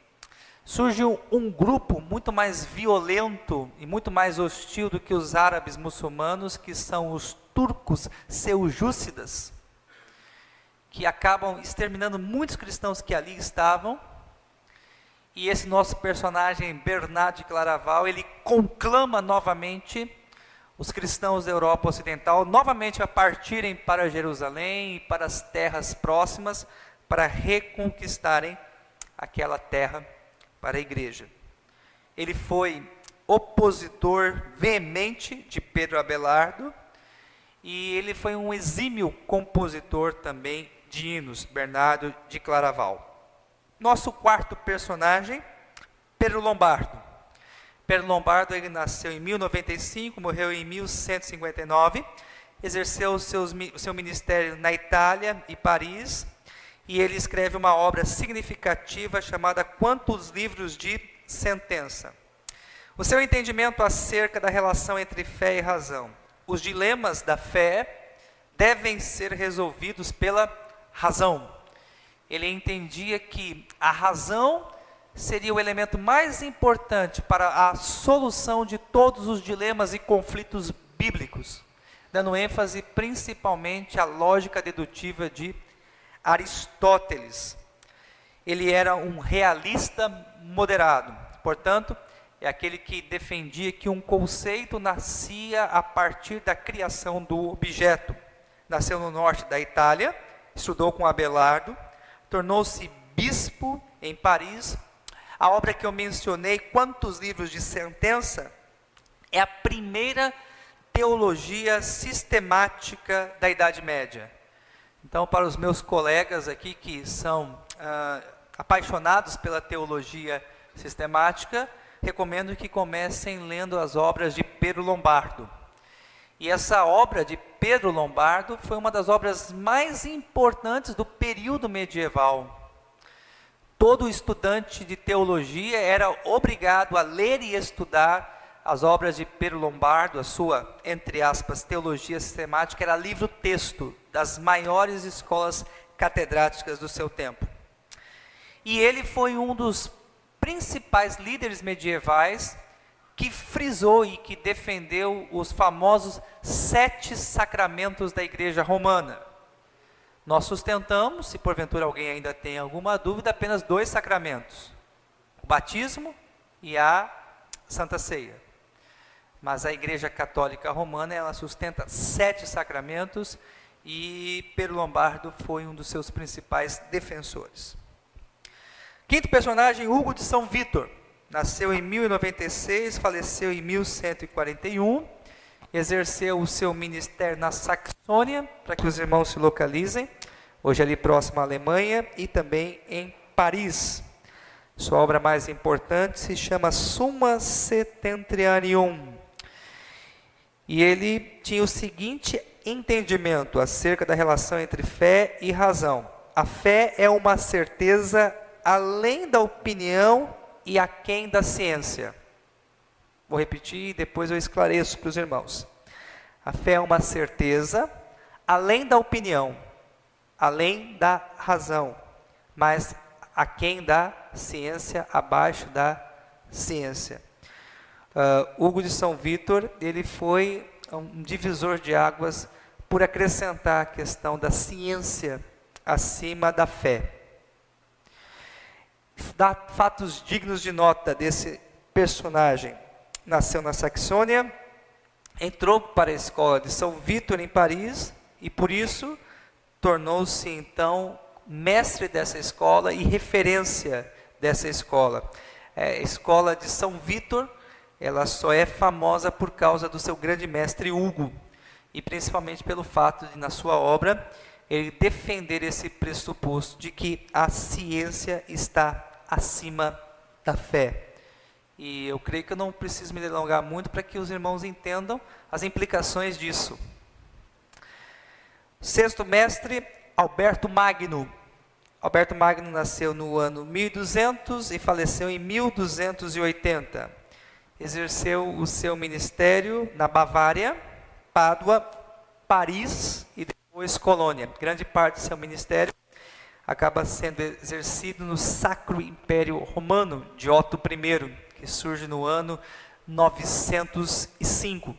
Surge um grupo muito mais violento e muito mais hostil do que os árabes muçulmanos, que são os turcos seljúcidas, que acabam exterminando muitos cristãos que ali estavam. E esse nosso personagem, Bernard de Claraval, ele conclama novamente os cristãos da Europa Ocidental, novamente a partirem para Jerusalém e para as terras próximas, para reconquistarem aquela terra para a igreja. Ele foi opositor veemente de Pedro Abelardo, e ele foi um exímio compositor também de hinos, Bernardo de Claraval. Nosso quarto personagem, Pedro Lombardo. Pedro Lombardo, ele nasceu em 1095, morreu em 1159, exerceu o seu ministério na Itália e Paris, e ele escreve uma obra significativa chamada Quantos Livros de Sentença. O seu entendimento acerca da relação entre fé e razão. Os dilemas da fé devem ser resolvidos pela razão. Ele entendia que a razão seria o elemento mais importante para a solução de todos os dilemas e conflitos bíblicos, dando ênfase principalmente à lógica dedutiva de Aristóteles. Ele era um realista moderado, portanto, é aquele que defendia que um conceito nascia a partir da criação do objeto. Nasceu no norte da Itália, estudou com Abelardo, tornou-se bispo em Paris. A obra que eu mencionei, Quantos Livros de Sentença, é a primeira teologia sistemática da Idade Média. Então, para os meus colegas aqui que são apaixonados pela teologia sistemática, recomendo que comecem lendo as obras de Pedro Lombardo. E essa obra de Pedro Lombardo foi uma das obras mais importantes do período medieval. Todo estudante de teologia era obrigado a ler e estudar as obras de Pedro Lombardo. A sua, entre aspas, teologia sistemática era livro-texto das maiores escolas catedráticas do seu tempo. E ele foi um dos principais líderes medievais que frisou e que defendeu os famosos 7 sacramentos da Igreja Romana. Nós sustentamos, se porventura alguém ainda tem alguma dúvida, apenas 2 sacramentos: o batismo e a Santa Ceia. Mas a Igreja Católica Romana, ela sustenta 7 sacramentos, e Pedro Lombardo foi um dos seus principais defensores. Quinto personagem, Hugo de São Vítor. Nasceu em 1096, faleceu em 1141, exerceu o seu ministério na Saxônia, para que os irmãos se localizem, hoje ali próximo à Alemanha, e também em Paris. Sua obra mais importante se chama Summa Septentrianum. E ele tinha o seguinte entendimento acerca da relação entre fé e razão. A fé é uma certeza além da opinião e aquém da ciência. Vou repetir e depois eu esclareço para os irmãos. A fé é uma certeza, além da opinião, além da razão, mas aquém da ciência, abaixo da ciência. Hugo de São Vítor, ele foi um divisor de águas por acrescentar a questão da ciência acima da fé. Fatos dignos de nota desse personagem: nasceu na Saxônia, entrou para a escola de São Vítor em Paris e por isso tornou-se então mestre dessa escola e referência dessa escola. A escola de São Vítor, ela só é famosa por causa do seu grande mestre Hugo, e principalmente pelo fato de, na sua obra, ele defender esse pressuposto de que a ciência está acima da fé. E eu creio que eu não preciso me delongar muito para que os irmãos entendam as implicações disso. Sexto mestre, Alberto Magno. Alberto Magno nasceu no ano 1200 e faleceu em 1280. Exerceu o seu ministério na Bavária, Pádua, Paris e depois Colônia. Grande parte do seu ministério acaba sendo exercido no Sacro Império Romano de Otto I, que surge no ano 905.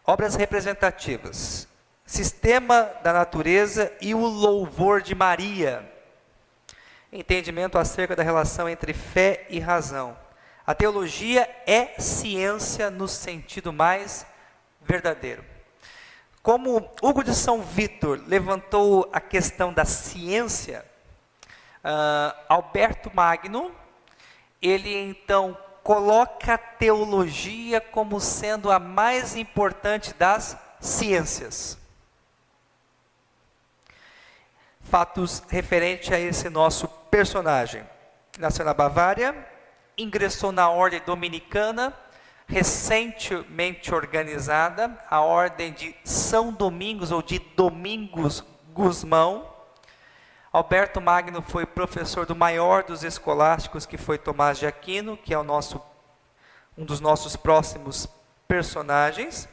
Obras representativas: Sistema da Natureza e o Louvor de Maria. Entendimento acerca da relação entre fé e razão. A teologia é ciência no sentido mais verdadeiro. Como Hugo de São Vítor levantou a questão da ciência, Alberto Magno, ele então coloca a teologia como sendo a mais importante das ciências. Fatos referentes a esse nosso personagem: nasceu na Bavária, ingressou na ordem dominicana, recentemente organizada, a ordem de São Domingos ou de Domingos Gusmão. Alberto Magno foi professor do maior dos escolásticos, que foi Tomás de Aquino, que é um dos nossos próximos personagens.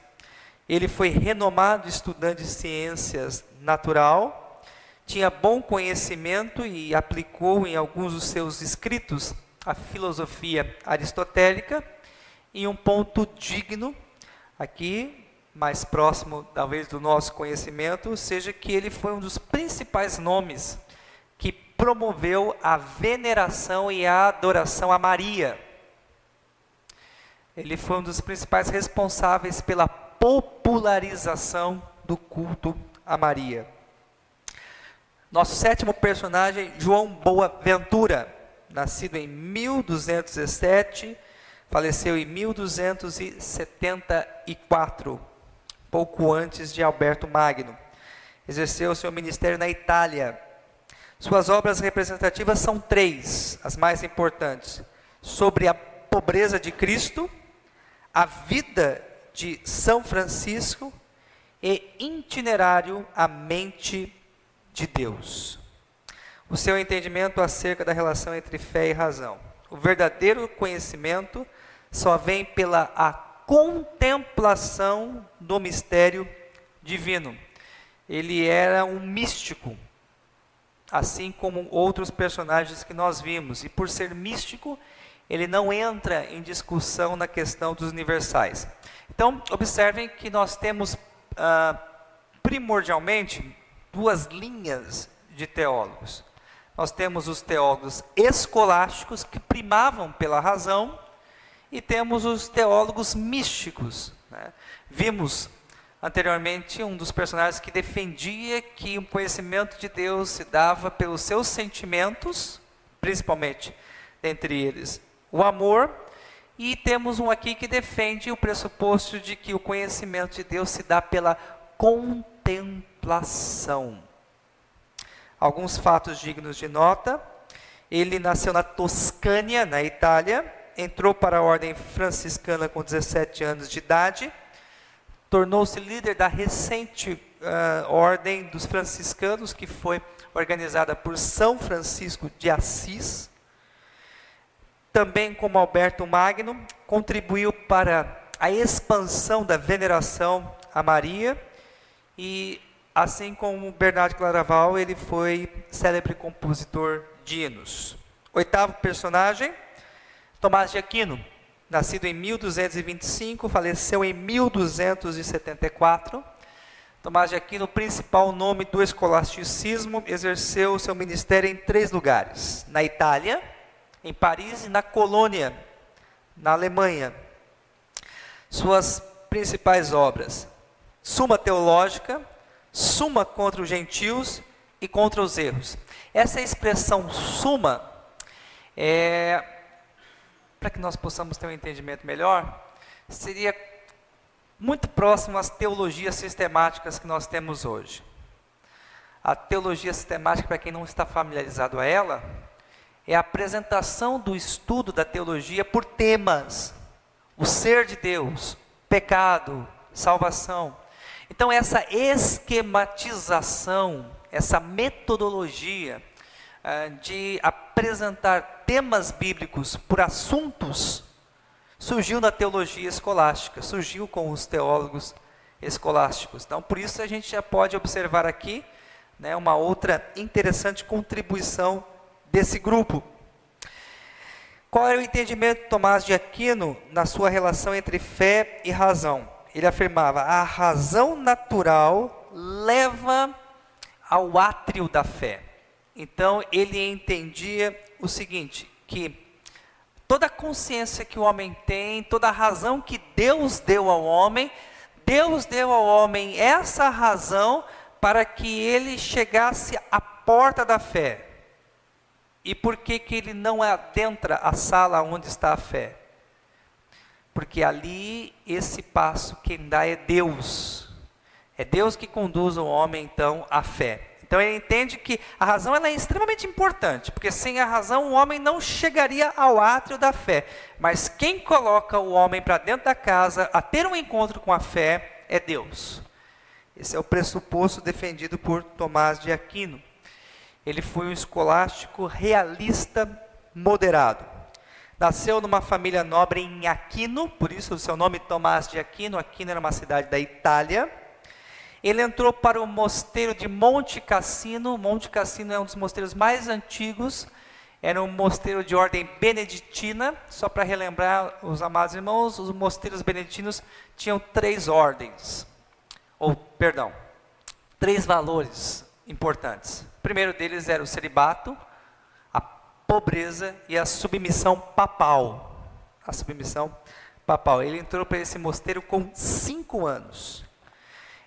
Ele foi renomado estudante de ciências natural, tinha bom conhecimento e aplicou em alguns dos seus escritos a filosofia aristotélica. E um ponto digno, aqui, mais próximo talvez do nosso conhecimento, seja que ele foi um dos principais nomes que promoveu a veneração e a adoração a Maria. Ele foi um dos principais responsáveis pela popularização do culto a Maria. Nosso sétimo personagem, João Boaventura, nascido em 1207, faleceu em 1274, pouco antes de Alberto Magno. Exerceu seu ministério na Itália. Suas obras representativas são 3, as mais importantes: sobre a pobreza de Cristo, a vida de São Francisco e Itinerário à mente de Deus. O seu entendimento acerca da relação entre fé e razão. O verdadeiro conhecimento só vem pela a contemplação do mistério divino. Ele era um místico, assim como outros personagens que nós vimos. E por ser místico, ele não entra em discussão na questão dos universais. Então, observem que nós temos primordialmente 2 linhas de teólogos. Nós temos os teólogos escolásticos, que primavam pela razão, e temos os teólogos místicos, né? Vimos anteriormente um dos personagens que defendia que o conhecimento de Deus se dava pelos seus sentimentos, principalmente dentre eles o amor, e temos um aqui que defende o pressuposto de que o conhecimento de Deus se dá pela contemplação. Alguns fatos dignos de nota: ele nasceu na Toscânia, na Itália, entrou para a ordem franciscana com 17 anos de idade, tornou-se líder da recente ordem dos franciscanos, que foi organizada por São Francisco de Assis. Também, como Alberto Magno, contribuiu para a expansão da veneração a Maria, e assim como Bernardo Claraval, ele foi célebre compositor de hinos. Oitavo personagem, Tomás de Aquino, nascido em 1225, faleceu em 1274. Tomás de Aquino, principal nome do escolasticismo, exerceu seu ministério em 3 lugares: na Itália, em Paris e na Colônia, na Alemanha. Suas principais obras: Suma Teológica, Suma contra os Gentios e contra os Erros. Essa expressão suma para que nós possamos ter um entendimento melhor, seria muito próximo às teologias sistemáticas que nós temos hoje. A teologia sistemática, para quem não está familiarizado a ela, é a apresentação do estudo da teologia por temas: o ser de Deus, pecado, salvação. Então essa esquematização, essa metodologia de apresentar temas bíblicos por assuntos, surgiu na teologia escolástica, surgiu com os teólogos escolásticos. Então, por isso a gente já pode observar aqui, né, uma outra interessante contribuição desse grupo. Qual era o entendimento de Tomás de Aquino na sua relação entre fé e razão? Ele afirmava: a razão natural leva ao átrio da fé. Então, ele entendia o seguinte, que toda a consciência que o homem tem, toda a razão que Deus deu ao homem essa razão para que ele chegasse à porta da fé. E por que que ele não adentra a sala onde está a fé? Porque ali, esse passo quem dá é Deus. É Deus que conduz o homem, então, à fé. Então ele entende que a razão ela é extremamente importante, porque sem a razão o homem não chegaria ao átrio da fé. Mas quem coloca o homem para dentro da casa a ter um encontro com a fé é Deus. Esse é o pressuposto defendido por Tomás de Aquino. Ele foi um escolástico realista moderado. Nasceu numa família nobre em Aquino, por isso o seu nome Tomás de Aquino. Aquino era uma cidade da Itália. Ele entrou para o mosteiro de Monte Cassino. Monte Cassino é um dos mosteiros mais antigos. Era um mosteiro de ordem beneditina. Só para relembrar os amados irmãos, os mosteiros beneditinos tinham 3 ordens. Três valores importantes. O primeiro deles era o celibato, a pobreza e a submissão papal. Ele entrou para esse mosteiro com 5 anos.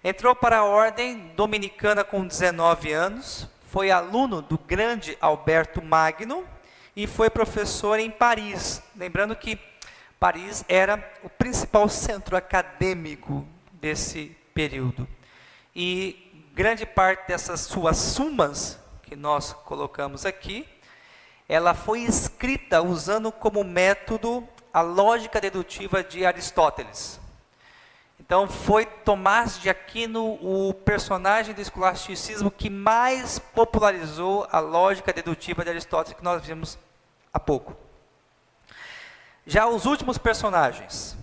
Entrou para a ordem dominicana com 19 anos, foi aluno do grande Alberto Magno e foi professor em Paris. Lembrando que Paris era o principal centro acadêmico desse período. E grande parte dessas suas sumas, que nós colocamos aqui, ela foi escrita usando como método a lógica dedutiva de Aristóteles. Então, foi Tomás de Aquino o personagem do escolasticismo que mais popularizou a lógica dedutiva de Aristóteles, que nós vimos há pouco. Já os últimos personagens,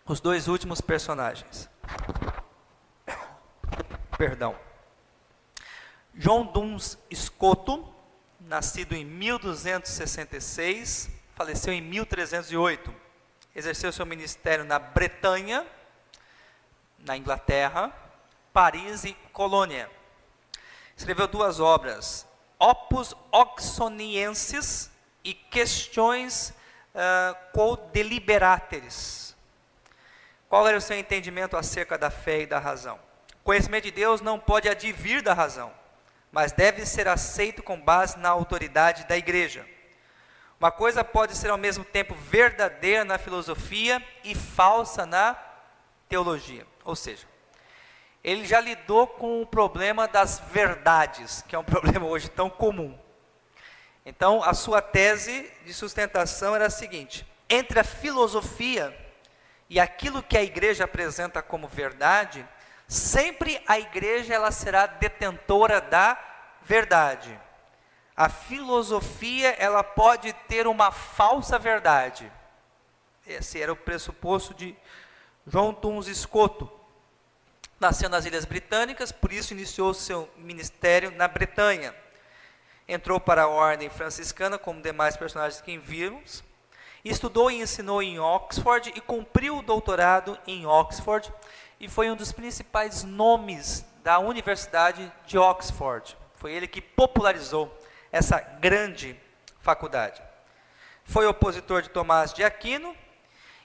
os 2 últimos personagens, João Duns Scoto, nascido em 1266, faleceu em 1308. Exerceu seu ministério na Bretanha, na Inglaterra, Paris e Colônia. Escreveu 2 obras, Opus Oxoniensis e Questões Quod Deliberateris. Qual era o seu entendimento acerca da fé e da razão? O conhecimento de Deus não pode advir da razão, mas deve ser aceito com base na autoridade da igreja. Uma coisa pode ser ao mesmo tempo verdadeira na filosofia e falsa na teologia. Ou seja, ele já lidou com o problema das verdades, que é um problema hoje tão comum. Então, a sua tese de sustentação era a seguinte: entre a filosofia e aquilo que a igreja apresenta como verdade, sempre a igreja ela será detentora da verdade. A filosofia, ela pode ter uma falsa verdade. Esse era o pressuposto João Duns Scoto nasceu nas Ilhas Britânicas, por isso iniciou seu ministério na Bretanha. Entrou para a ordem franciscana, como demais personagens que vimos. Estudou e ensinou em Oxford e cumpriu o doutorado em Oxford e foi um dos principais nomes da Universidade de Oxford. Foi ele que popularizou essa grande faculdade. Foi opositor de Tomás de Aquino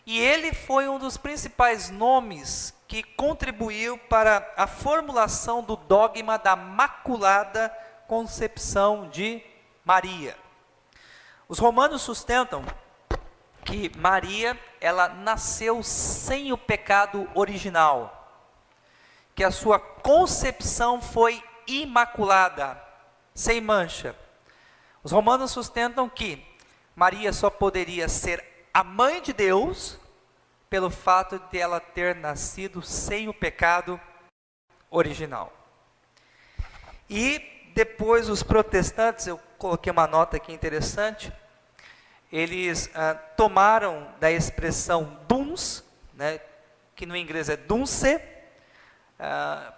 e ele foi um dos principais nomes que contribuiu para a formulação do dogma da Maculada Concepção de Maria. Os romanos sustentam que Maria, ela nasceu sem o pecado original, que a sua concepção foi imaculada, sem mancha. Os romanos sustentam que Maria só poderia ser a mãe de Deus pelo fato de ela ter nascido sem o pecado original. E depois os protestantes, eu coloquei uma nota aqui interessante, eles tomaram da expressão duns, né, que no inglês é dunce,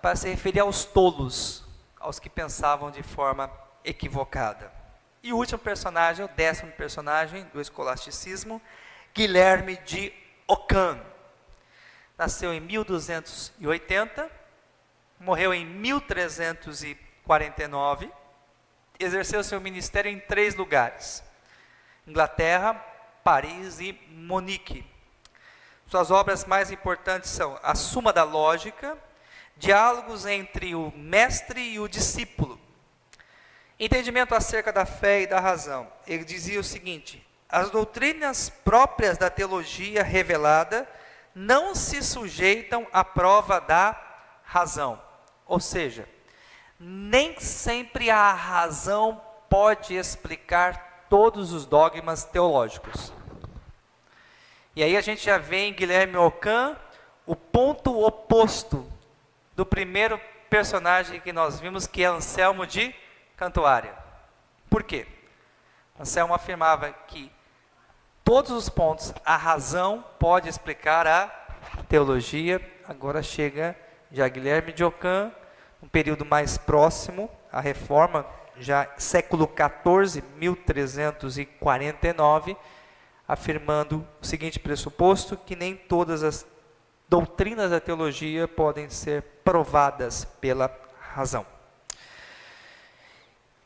para se referir aos tolos, aos que pensavam de forma equivocada. E o último personagem, o 10º personagem do escolasticismo, Guilherme de Ockham. Nasceu em 1280, morreu em 1349, exerceu seu ministério em 3 lugares: Inglaterra, Paris e Munique. Suas obras mais importantes são a Suma da Lógica, Diálogos entre o Mestre e o Discípulo, Entendimento acerca da fé e da razão. Ele dizia o seguinte: as doutrinas próprias da teologia revelada não se sujeitam à prova da razão. Ou seja, nem sempre a razão pode explicar todos os dogmas teológicos. E aí a gente já vê em Guilherme Ockham o ponto oposto do primeiro personagem que nós vimos, que é Anselmo de Cantuária. Por quê? Anselmo afirmava que todos os pontos, a razão pode explicar a teologia. Agora chega já Guilherme de Ockham, um período mais próximo à Reforma, já século XIV, 1349, afirmando o seguinte pressuposto, que nem todas as doutrinas da teologia podem ser provadas pela razão.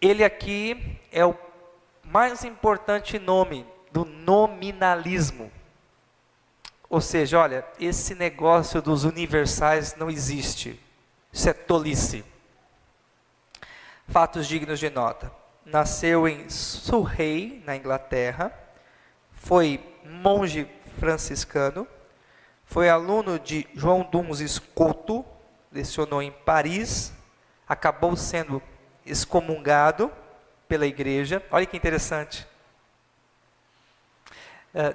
Ele aqui é o mais importante nome do nominalismo. Ou seja, olha, esse negócio dos universais não existe. Isso é tolice. Fatos dignos de nota. Nasceu em Surrey, na Inglaterra. Foi monge franciscano. Foi aluno de João Duns Scoto. Lecionou em Paris. Acabou sendo excomungado pela igreja. Olha que interessante.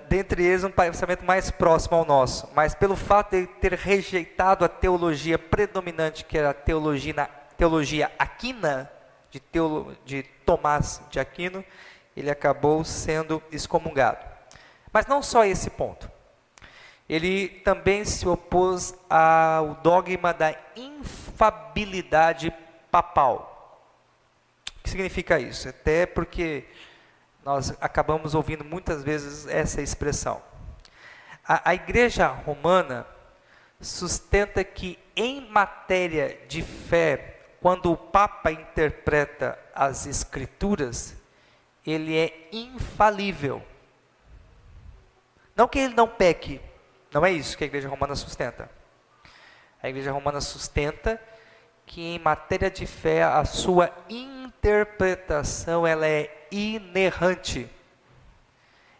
Dentre eles, um pensamento mais próximo ao nosso. Mas pelo fato de ele ter rejeitado a teologia predominante, que era a teologia aquina, de Tomás de Aquino, ele acabou sendo excomungado. Mas não só esse ponto. Ele também se opôs ao dogma da infabilidade papal. O que significa isso? Até porque nós acabamos ouvindo muitas vezes essa expressão. A Igreja Romana sustenta que em matéria de fé, quando o Papa interpreta as Escrituras, ele é infalível. Não que ele não peque, não é isso que a Igreja Romana sustenta. A Igreja Romana sustenta que em matéria de fé a sua interpretação ela é inerrante.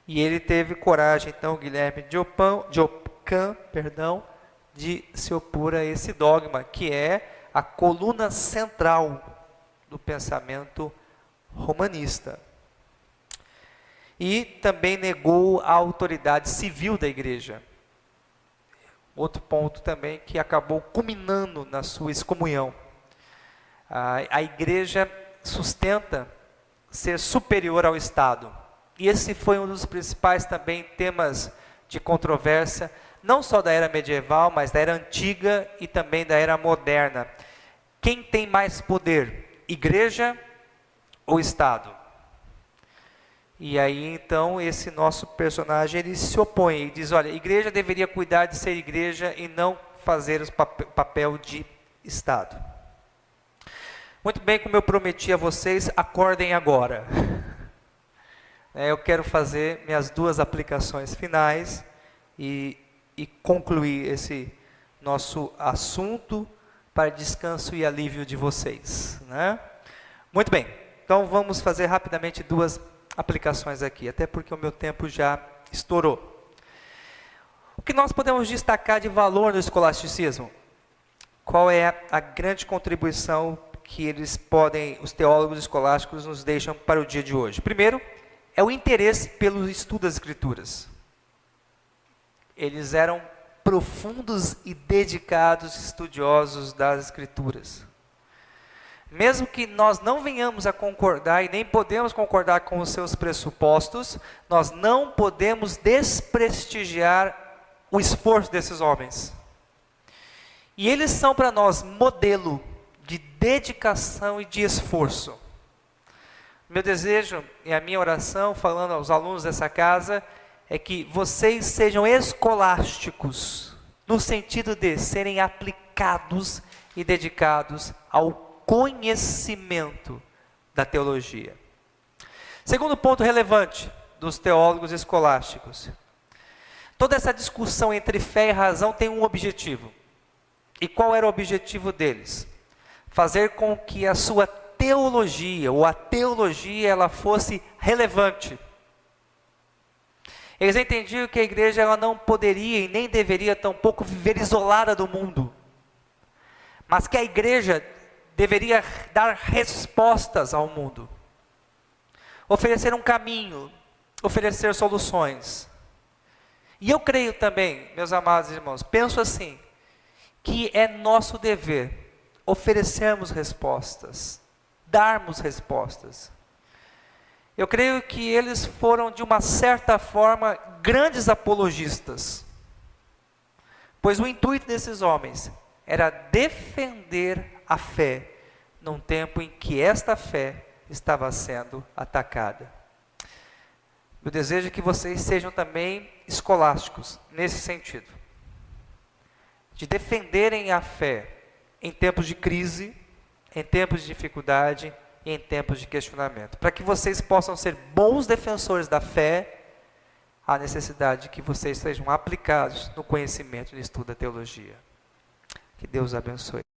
E ele teve coragem, então, Guilherme de Ockham, de se opor a esse dogma, que é a coluna central do pensamento romanista. E também negou a autoridade civil da igreja. Outro ponto também que acabou culminando na sua excomunhão. A igreja sustenta ser superior ao Estado. E esse foi um dos principais também temas de controvérsia não só da era medieval, mas da era antiga e também da era moderna. Quem tem mais poder, igreja ou Estado? E aí então esse nosso personagem ele se opõe e diz, olha, a igreja deveria cuidar de ser igreja e não fazer o papel de Estado. Muito bem, como eu prometi a vocês, acordem agora. Eu quero fazer minhas duas aplicações finais e concluir esse nosso assunto para descanso e alívio de vocês, né? Muito bem, então vamos fazer rapidamente duas aplicações aqui, até porque o meu tempo já estourou. O que nós podemos destacar de valor no escolasticismo? Qual é a grande contribuição que os teólogos escolásticos nos deixam para o dia de hoje? Primeiro, é o interesse pelo estudo das Escrituras. Eles eram profundos e dedicados estudiosos das Escrituras. Mesmo que nós não venhamos a concordar e nem podemos concordar com os seus pressupostos, nós não podemos desprestigiar o esforço desses homens. E eles são para nós modelo de dedicação e de esforço. Meu desejo e a minha oração, falando aos alunos dessa casa, é que vocês sejam escolásticos, no sentido de serem aplicados e dedicados ao conhecimento da teologia. Segundo ponto relevante dos teólogos escolásticos. Toda essa discussão entre fé e razão tem um objetivo. E qual era o objetivo deles? Fazer com que a sua teologia, ou a teologia, ela fosse relevante. Eles entendiam que a igreja ela não poderia e nem deveria tampouco viver isolada do mundo. Mas que a igreja deveria dar respostas ao mundo. Oferecer um caminho, oferecer soluções. E eu creio também, meus amados irmãos, penso assim, que é nosso dever oferecermos respostas, darmos respostas. Eu creio que eles foram, de uma certa forma, grandes apologistas. Pois o intuito desses homens era defender a fé, num tempo em que esta fé estava sendo atacada. Eu desejo que vocês sejam também escolásticos, nesse sentido. De defenderem a fé em tempos de crise, em tempos de dificuldade e em tempos de questionamento. Para que vocês possam ser bons defensores da fé, há necessidade de que vocês sejam aplicados no conhecimento e no estudo da teologia. Que Deus abençoe.